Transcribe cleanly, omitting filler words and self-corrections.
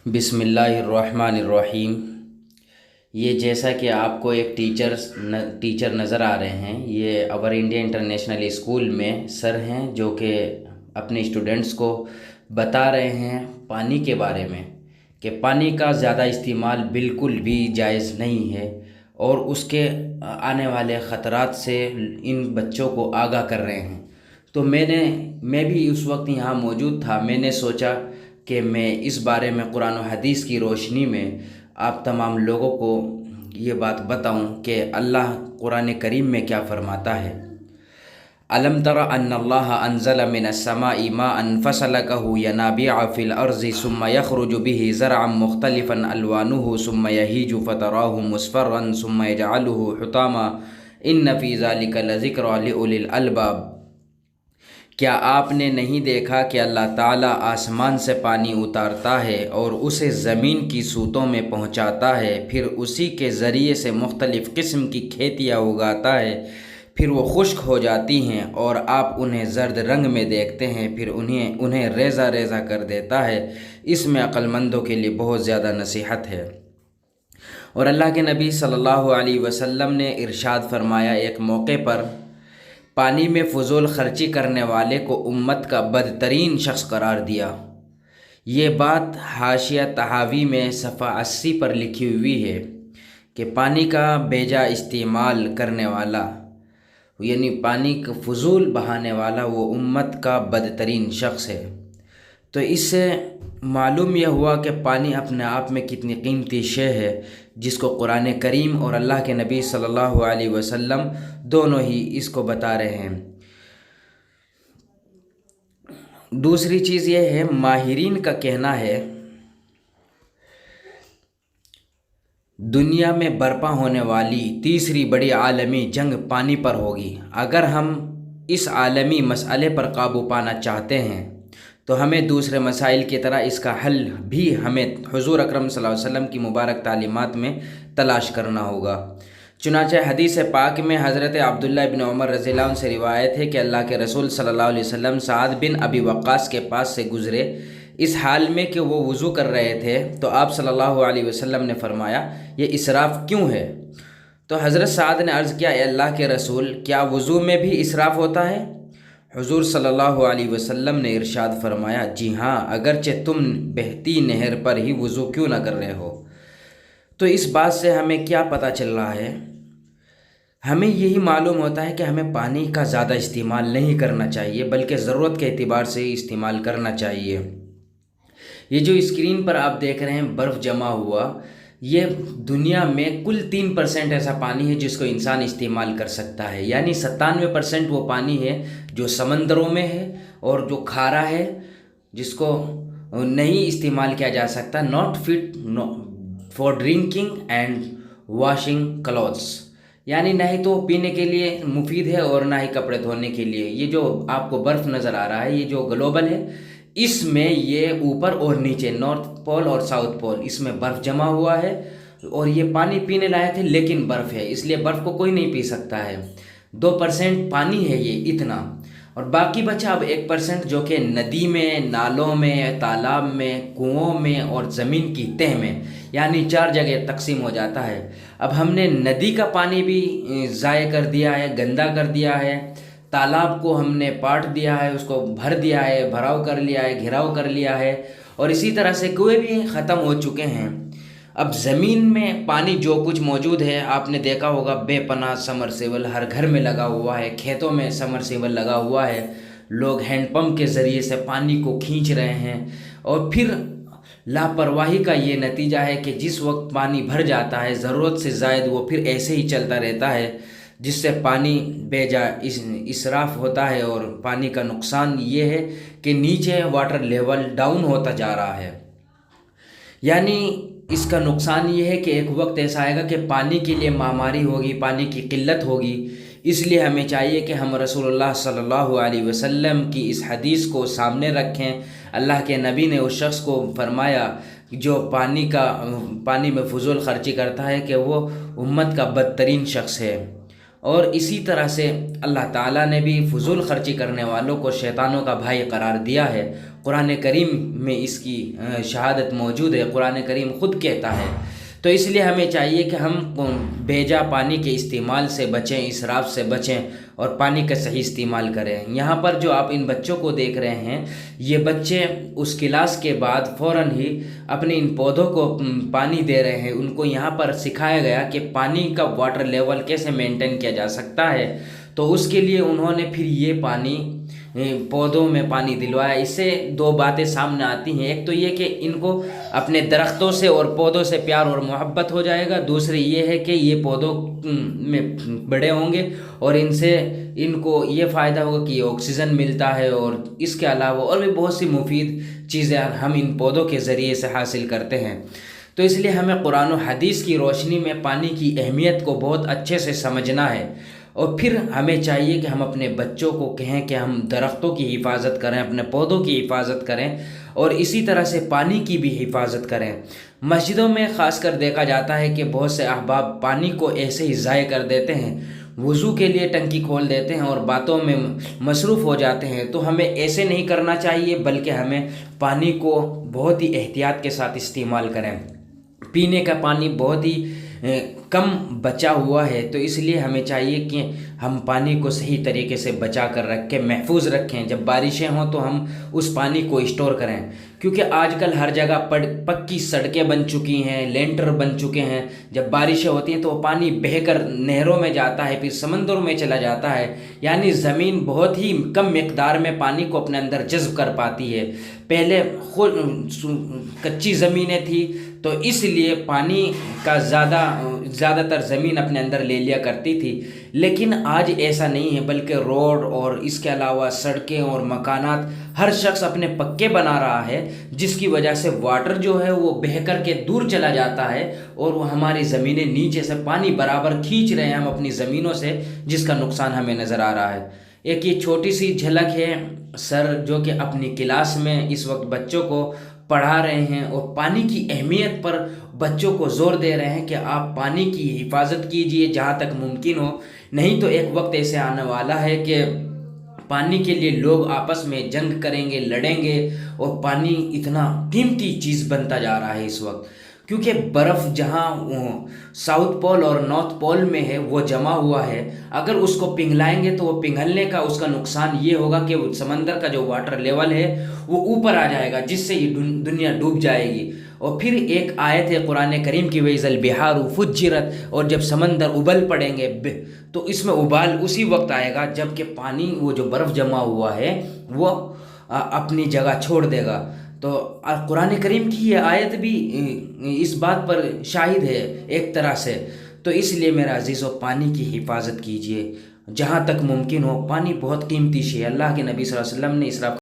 بسم اللہ الرحمن الرحیم۔ یہ جیسا کہ آپ کو ایک ٹیچر نظر آ رہے ہیں، یہ اور انڈیا انٹرنیشنل اسکول میں سر ہیں جو کہ اپنے اسٹوڈنٹس کو بتا رہے ہیں پانی کے بارے میں کہ پانی کا زیادہ استعمال بالکل بھی جائز نہیں ہے، اور اس کے آنے والے خطرات سے ان بچوں کو آگاہ کر رہے ہیں۔ تو میں بھی اس وقت یہاں موجود تھا۔ میں نے سوچا کہ میں اس بارے میں قرآن و حدیث کی روشنی میں آپ تمام لوگوں کو یہ بات بتاؤں کہ اللہ قرآن کریم میں کیا فرماتا ہے۔ الم تر ان اللہ انزل من السماء ماء فسلكه ينابيع في الارض ثم يخرج به زرعا مختلفا الوانه ثم يهيج فتراه مصفرا ثم يجعله حطاما ان في ذلك لذكرى لاولي الالباب۔ کیا آپ نے نہیں دیکھا کہ اللہ تعالیٰ آسمان سے پانی اتارتا ہے اور اسے زمین کی سوتوں میں پہنچاتا ہے، پھر اسی کے ذریعے سے مختلف قسم کی کھیتیاں اگاتا ہے، پھر وہ خشک ہو جاتی ہیں اور آپ انہیں زرد رنگ میں دیکھتے ہیں، پھر انہیں ریزہ ریزہ کر دیتا ہے۔ اس میں عقل مندوں کے لیے بہت زیادہ نصیحت ہے۔ اور اللہ کے نبی صلی اللہ علیہ وسلم نے ارشاد فرمایا ایک موقع پر، پانی میں فضول خرچی کرنے والے کو امت کا بدترین شخص قرار دیا۔ یہ بات حاشیہ تحاوی میں صفحہ 80 پر لکھی ہوئی ہے کہ پانی کا بیجا استعمال کرنے والا، یعنی پانی کا فضول بہانے والا، وہ امت کا بدترین شخص ہے۔ تو اس سے معلوم یہ ہوا کہ پانی اپنے آپ میں کتنی قیمتی شے ہے، جس کو قرآن کریم اور اللہ کے نبی صلی اللہ علیہ وسلم دونوں ہی اس کو بتا رہے ہیں۔ دوسری چیز یہ ہے، ماہرین کا کہنا ہے دنیا میں برپا ہونے والی تیسری بڑی عالمی جنگ پانی پر ہوگی۔ اگر ہم اس عالمی مسئلے پر قابو پانا چاہتے ہیں تو ہمیں دوسرے مسائل کی طرح اس کا حل بھی ہمیں حضور اکرم صلی اللہ علیہ وسلم کی مبارک تعلیمات میں تلاش کرنا ہوگا۔ چنانچہ حدیث پاک میں حضرت عبداللہ بن عمر رضی اللہ عنہ سے روایت ہے کہ اللہ کے رسول صلی اللہ علیہ وسلم سعد بن ابی وقاص کے پاس سے گزرے اس حال میں کہ وہ وضو کر رہے تھے، تو آپ صلی اللہ علیہ وسلم نے فرمایا یہ اسراف کیوں ہے؟ تو حضرت سعد نے عرض کیا اے اللہ کے رسول، کیا وضو میں بھی اسراف ہوتا ہے؟ حضور صلی اللہ علیہ وسلم نے ارشاد فرمایا جی ہاں، اگرچہ تم بہتی نہر پر ہی وضو کیوں نہ کر رہے ہو۔ تو اس بات سے ہمیں کیا پتہ چل رہا ہے؟ ہمیں یہی معلوم ہوتا ہے کہ ہمیں پانی کا زیادہ استعمال نہیں کرنا چاہیے، بلکہ ضرورت کے اعتبار سے استعمال کرنا چاہیے۔ یہ جو اسکرین پر آپ دیکھ رہے ہیں برف جمع ہوا، یہ دنیا میں کل 3% ایسا پانی ہے جس کو انسان استعمال کر سکتا ہے، یعنی 97% وہ پانی ہے جو سمندروں میں ہے اور جو کھارا ہے، جس کو نہیں استعمال کیا جا سکتا، not fit for drinking and washing clothes, یعنی نہ ہی تو پینے کے لیے مفید ہے اور نہ ہی کپڑے دھونے کے لیے۔ یہ جو آپ کو برف نظر آ رہا ہے، یہ جو گلوبل ہے، اس میں یہ اوپر اور نیچے، نارتھ پول اور ساؤتھ پول، اس میں برف جمع ہوا ہے، اور یہ پانی پینے لائق ہے لیکن برف ہے، اس لیے برف کو کوئی نہیں پی سکتا ہے۔ 2% پانی ہے یہ اتنا، اور باقی بچا اب 1% جو کہ ندی میں، نالوں میں، تالاب میں، کنووں میں اور زمین کی تہ میں، یعنی 4 جگہ تقسیم ہو جاتا ہے۔ اب ہم نے ندی کا پانی بھی ضائع کر دیا ہے، گندا کر دیا ہے، تالاب کو ہم نے پاٹ دیا ہے، اس کو بھر دیا ہے، بھراؤ کر لیا ہے، گھراؤ کر لیا ہے، اور اسی طرح سے کنویں بھی ختم ہو چکے ہیں۔ اب زمین میں پانی جو کچھ موجود ہے، آپ نے دیکھا ہوگا بے پناہ سمرسیبل ہر گھر میں لگا ہوا ہے، کھیتوں میں سمرسیبل لگا ہوا ہے، لوگ ہینڈ پمپ کے ذریعے سے پانی کو کھینچ رہے ہیں، اور پھر لاپرواہی کا یہ نتیجہ ہے کہ جس وقت پانی بھر جاتا ہے ضرورت سے زائد، وہ پھر ایسے ہی چلتا رہتا ہے، جس سے پانی بے جا اسراف ہوتا ہے، اور پانی کا نقصان یہ ہے کہ نیچے واٹر لیول ڈاؤن ہوتا جا رہا ہے۔ یعنی اس کا نقصان یہ ہے کہ ایک وقت ایسا آئے گا کہ پانی کے لیے ماماری ہوگی، پانی کی قلت ہوگی۔ اس لیے ہمیں چاہیے کہ ہم رسول اللہ صلی اللہ علیہ وسلم کی اس حدیث کو سامنے رکھیں۔ اللہ کے نبی نے اس شخص کو فرمایا جو پانی میں فضول خرچی کرتا ہے کہ وہ امت کا بدترین شخص ہے، اور اسی طرح سے اللہ تعالیٰ نے بھی فضول خرچی کرنے والوں کو شیطانوں کا بھائی قرار دیا ہے۔ قرآن کریم میں اس کی شہادت موجود ہے، قرآن کریم خود کہتا ہے۔ تو اس لیے ہمیں چاہیے کہ ہم بیجا پانی کے استعمال سے بچیں، اسراف سے بچیں اور پانی کا صحیح استعمال کریں۔ یہاں پر جو آپ ان بچوں کو دیکھ رہے ہیں، یہ بچے اس کلاس کے بعد فوراً ہی اپنے ان پودوں کو پانی دے رہے ہیں۔ ان کو یہاں پر سکھایا گیا کہ پانی کا واٹر لیول کیسے مینٹین کیا جا سکتا ہے، تو اس کے لیے انہوں نے پھر یہ پانی پودوں میں پانی دلوایا۔ اس سے دو باتیں سامنے آتی ہیں، ایک تو یہ کہ ان کو اپنے درختوں سے اور پودوں سے پیار اور محبت ہو جائے گا، دوسری یہ ہے کہ یہ پودوں میں بڑے ہوں گے اور ان سے ان کو یہ فائدہ ہوگا کہ یہ آکسیجن ملتا ہے، اور اس کے علاوہ اور بھی بہت سی مفید چیزیں ہم ان پودوں کے ذریعے سے حاصل کرتے ہیں۔ تو اس لیے ہمیں قرآن و حدیث کی روشنی میں پانی کی اہمیت کو بہت اچھے سے سمجھنا ہے، اور پھر ہمیں چاہیے کہ ہم اپنے بچوں کو کہیں کہ ہم درختوں کی حفاظت کریں، اپنے پودوں کی حفاظت کریں، اور اسی طرح سے پانی کی بھی حفاظت کریں۔ مسجدوں میں خاص کر دیکھا جاتا ہے کہ بہت سے احباب پانی کو ایسے ہی ضائع کر دیتے ہیں، وضو کے لیے ٹنکی کھول دیتے ہیں اور باتوں میں مصروف ہو جاتے ہیں۔ تو ہمیں ایسے نہیں کرنا چاہیے، بلکہ ہمیں پانی کو بہت ہی احتیاط کے ساتھ استعمال کریں۔ پینے کا پانی بہت ہی کم بچا ہوا ہے، تو اس لیے ہمیں چاہیے کہ ہم پانی کو صحیح طریقے سے بچا کر رکھیں، محفوظ رکھیں۔ جب بارشیں ہوں تو ہم اس پانی کو اسٹور کریں، کیونکہ آج کل ہر جگہ پکی سڑکیں بن چکی ہیں، لینٹر بن چکے ہیں۔ جب بارشیں ہوتی ہیں تو وہ پانی بہہ کر نہروں میں جاتا ہے، پھر سمندروں میں چلا جاتا ہے، یعنی زمین بہت ہی کم مقدار میں پانی کو اپنے اندر جذب کر پاتی ہے۔ پہلے خود کچی زمینیں تھیں، تو اس لیے پانی کا زیادہ تر زمین اپنے اندر لے لیا کرتی تھی، لیکن آج ایسا نہیں ہے، بلکہ روڈ اور اس کے علاوہ سڑکیں اور مکانات ہر شخص اپنے پکے بنا رہا ہے، جس کی وجہ سے واٹر جو ہے وہ بہہ کر کے دور چلا جاتا ہے، اور وہ ہماری زمینیں نیچے سے پانی برابر کھینچ رہے ہیں ہم اپنی زمینوں سے، جس کا نقصان ہمیں نظر آ رہا ہے۔ ایک یہ چھوٹی سی جھلک ہے سر جو کہ اپنی کلاس میں اس وقت بچوں کو پڑھا رہے ہیں، اور پانی کی اہمیت پر بچوں کو زور دے رہے ہیں کہ آپ پانی کی حفاظت کیجئے جہاں تک ممکن ہو، نہیں تو ایک وقت ایسے آنے والا ہے کہ پانی کے لیے لوگ آپس میں جنگ کریں گے، لڑیں گے، اور پانی اتنا قیمتی چیز بنتا جا رہا ہے اس وقت، کیونکہ برف جہاں ساؤتھ پول اور نارتھ پول میں ہے وہ جمع ہوا ہے، اگر اس کو پگھلائیں گے تو وہ پگھلنے کا اس کا نقصان یہ ہوگا کہ سمندر کا جو واٹر لیول ہے وہ اوپر آ جائے گا، جس سے یہ دنیا ڈوب جائے گی۔ اور پھر ایک آیت ہے قرآن کریم کی، وَإِذَا الْبِحَارُ فُجِّرَتْ، اور جب سمندر ابل پڑیں گے تو اس میں ابال اسی وقت آئے گا جب کہ پانی وہ جو برف جمع ہوا ہے وہ اپنی جگہ چھوڑ دے گا۔ تو قرآن کریم کی یہ آیت بھی اس بات پر شاہد ہے ایک طرح سے۔ تو اس لیے میرا عزیزو پانی کی حفاظت کیجئے جہاں تک ممکن ہو، پانی بہت قیمتی شے ہے۔ اللہ کے نبی صلی اللہ علیہ وسلم نے اسراف